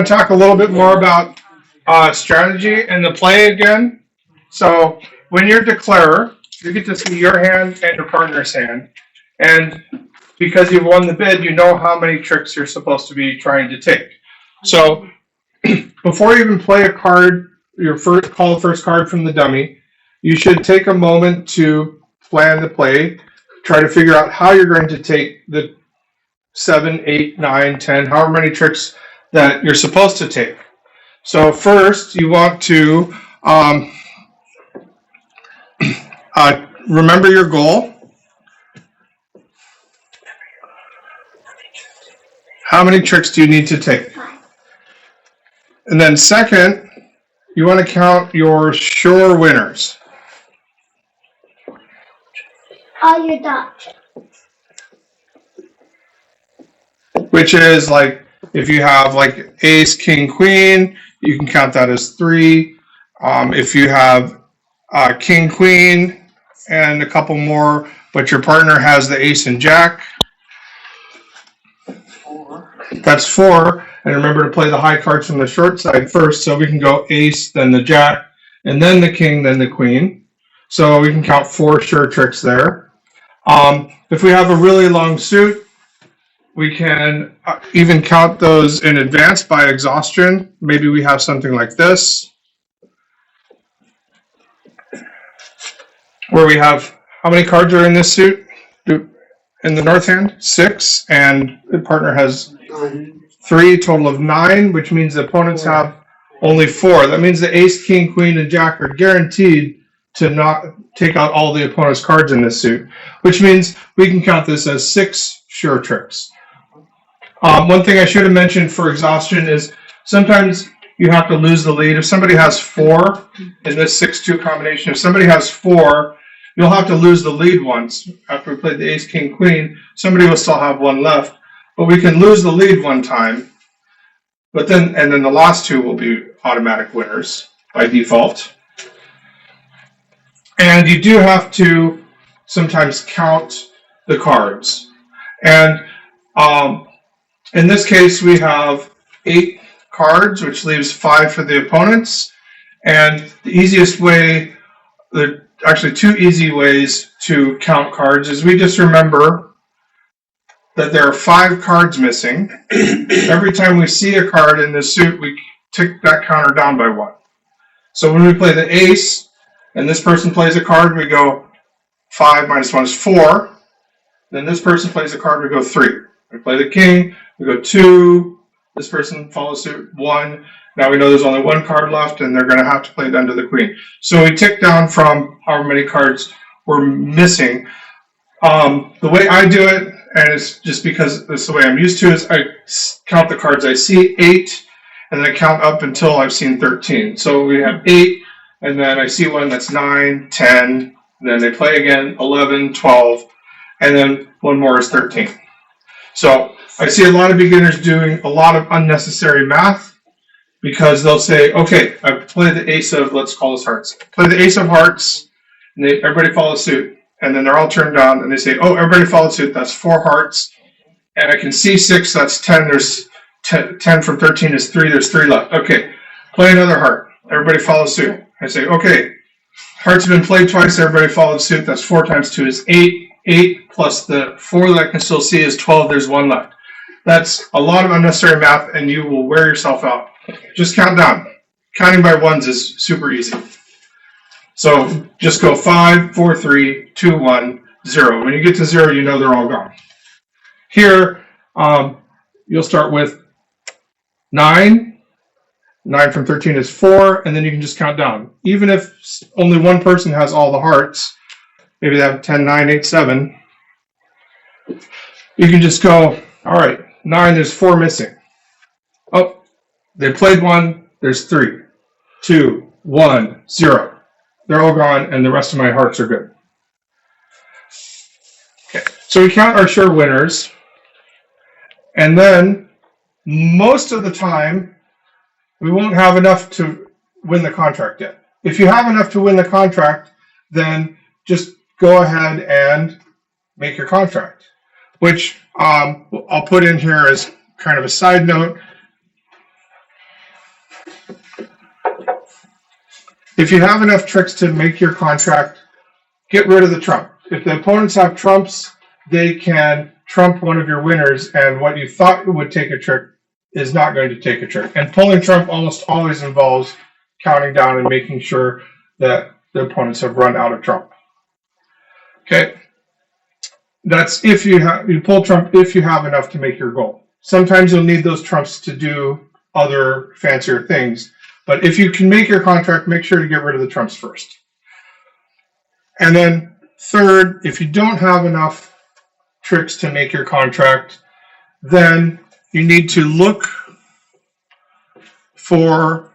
to talk a little bit more about strategy and the play again. So when you're declarer, you get to see your hand and your partner's hand. And because you've won the bid, you know how many tricks you're supposed to be trying to take. So before you even play a card, call the first card from the dummy, you should take a moment to plan the play, try to figure out how you're going to take the 7, 8, 9, 10, however many tricks that you're supposed to take. So first, you want to remember your goal. How many tricks do you need to take? And then second, you want to count your sure winners. All your dots. Which is like, if you have like ace, king, queen, you can count that as 3. If you have king, queen, and a couple more, but your partner has the ace and jack, that's 4. And remember to play the high cards from the short side first, so we can go ace, then the jack, and then the king, then the queen. So we can count 4 sure tricks there. If we have a really long suit, we can even count those in advance by exhaustion. Maybe we have something like this, where we have, how many cards are in this suit? In the north hand, 6, and the partner has 3, total of 9, which means the opponents have only 4. That means the ace, king, queen, and jack are guaranteed to not take out all the opponent's cards in this suit, which means we can count this as 6 sure tricks. One thing I should have mentioned for exhaustion is sometimes you have to lose the lead. If somebody has 4 in this 6-2 combination, if somebody has 4, you'll have to lose the lead once. After we played the ace, king, queen, somebody will still have 1 left. But we can lose the lead one time, and then the last 2 will be automatic winners by default. And you do have to sometimes count the cards. And in this case, we have 8 cards, which leaves 5 for the opponents. And the easiest way, there are actually 2 easy ways to count cards, is we just remember that there are 5 cards missing. Every time we see a card in this suit, we tick that counter down by 1. So when we play the ace, and this person plays a card, we go 5 minus 1 is 4. Then this person plays a card, we go 3. We play the king, we go 2. This person follows suit, 1. Now we know there's only 1 card left, and they're going to have to play it under the queen. So we tick down from however many cards we're missing. The way I do it, and it's just because it's the way I'm used to, is I count the cards I see, 8, and then I count up until I've seen 13. So we have 8, and then I see one that's 9, 10, and then they play again, 11, 12, and then one more is 13. So I see a lot of beginners doing a lot of unnecessary math, because they'll say, okay, I played the ace of, let's call this hearts. Play the ace of hearts, and everybody follows suit. And then they're all turned down, and they say, oh, everybody followed suit. That's 4 hearts. And I can see 6, that's 10. There's 10 from 13 is 3. There's 3 left. Okay, play another heart. Everybody follows suit. I say, okay, hearts have been played twice. Everybody followed suit. That's 4 times 2 is 8. 8 plus the 4 that I can still see is 12. There's 1 left. That's a lot of unnecessary math, and you will wear yourself out. Just count down. Counting by ones is super easy. So just go 5, 4, 3, 2, 1, 0. When you get to 0, you know they're all gone. Here, you'll start with 9. 9 from 13 is 4, and then you can just count down. Even if only one person has all the hearts, maybe they have 10, 9, 8, 7, you can just go, all right, 9, there's 4 missing. Oh, they played 1, there's 3, 2, 1, 0. They're all gone, and the rest of my hearts are good. Okay, so we count our sure winners, and then most of the time, we won't have enough to win the contract yet. If you have enough to win the contract, then just go ahead and make your contract, which I'll put in here as kind of a side note. if you have enough tricks to make your contract, get rid of the trump. If the opponents have trumps, they can trump one of your winners, and what you thought would take a trick is not going to take a trick. And pulling trump almost always involves counting down and making sure that the opponents have run out of trump. Okay, that's if you pull trump if you have enough to make your goal. Sometimes you'll need those trumps to do other fancier things, but if you can make your contract, make sure to get rid of the trumps first. And then third, if you don't have enough tricks to make your contract, then you need to look for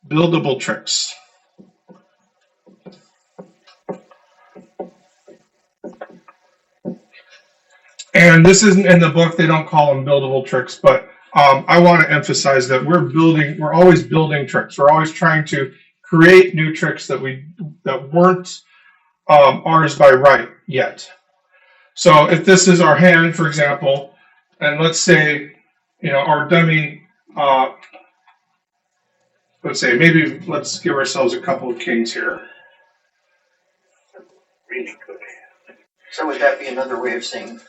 buildable tricks. And this isn't in the book, they don't call them buildable tricks, but I want to emphasize that we're always building tricks. We're always trying to create new tricks that weren't ours by right yet. So if this is our hand, for example, and let's say, our dummy, let's give ourselves a couple of kings here. Really good. So would that be another way of saying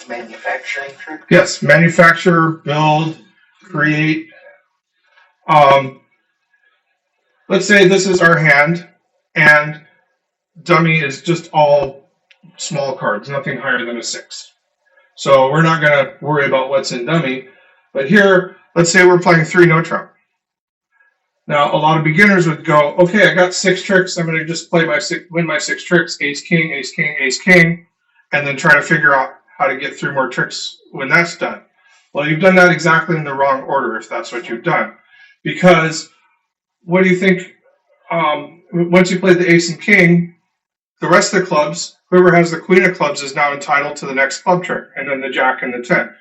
manufacturing trick? Yes, manufacture, build, create. Let's say this is our hand, and dummy is just all small cards, nothing higher than a 6. So we're not going to worry about what's in dummy. But here, let's say we're playing 3 no trump. Now, a lot of beginners would go, okay, I got 6 tricks. I'm going to just win my 6 tricks, ace, king, ace, king, ace, king, and then try to figure out how to get through more tricks when that's done. Well, you've done that exactly in the wrong order if that's what you've done. Because what do you think? Once you played the ace and king, the rest of the clubs, whoever has the queen of clubs is now entitled to the next club trick, and then the jack and the 10.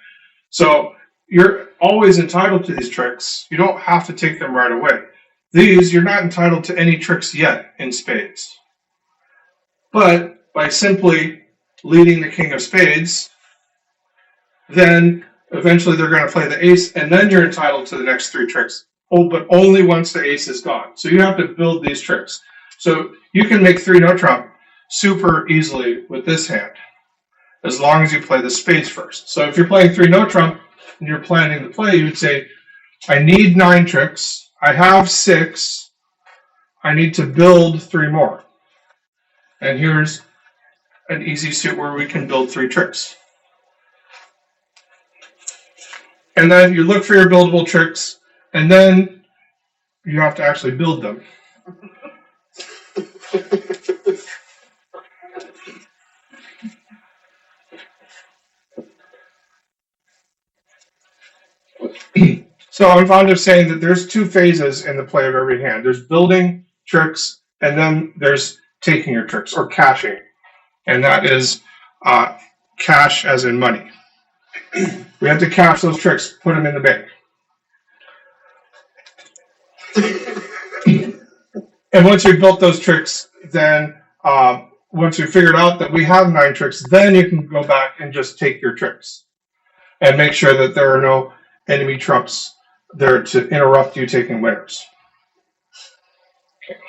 So you're always entitled to these tricks. You don't have to take them right away. These, you're not entitled to any tricks yet in spades. But by simply leading the king of spades, then eventually they're going to play the ace, and then you're entitled to the next 3 tricks. Oh, but only once the ace is gone. So you have to build these tricks. So you can make 3 no trump super easily with this hand, as long as you play the spades first. So if you're playing 3 no trump and you're planning to play, you would say, I need 9 tricks. I have 6. I need to build 3 more. And here's an easy suit where we can build 3 tricks. And then you look for your buildable tricks, and then you have to actually build them. So I'm fond of saying that there's 2 phases in the play of every hand. There's building tricks, and then there's taking your tricks, or cashing. And that is cash as in money. We have to cash those tricks, put them in the bank. And once you've built those tricks, then once you've figured out that we have 9 tricks, then you can go back and just take your tricks. And make sure that there are no enemy trumps there to interrupt you taking winners. Okay.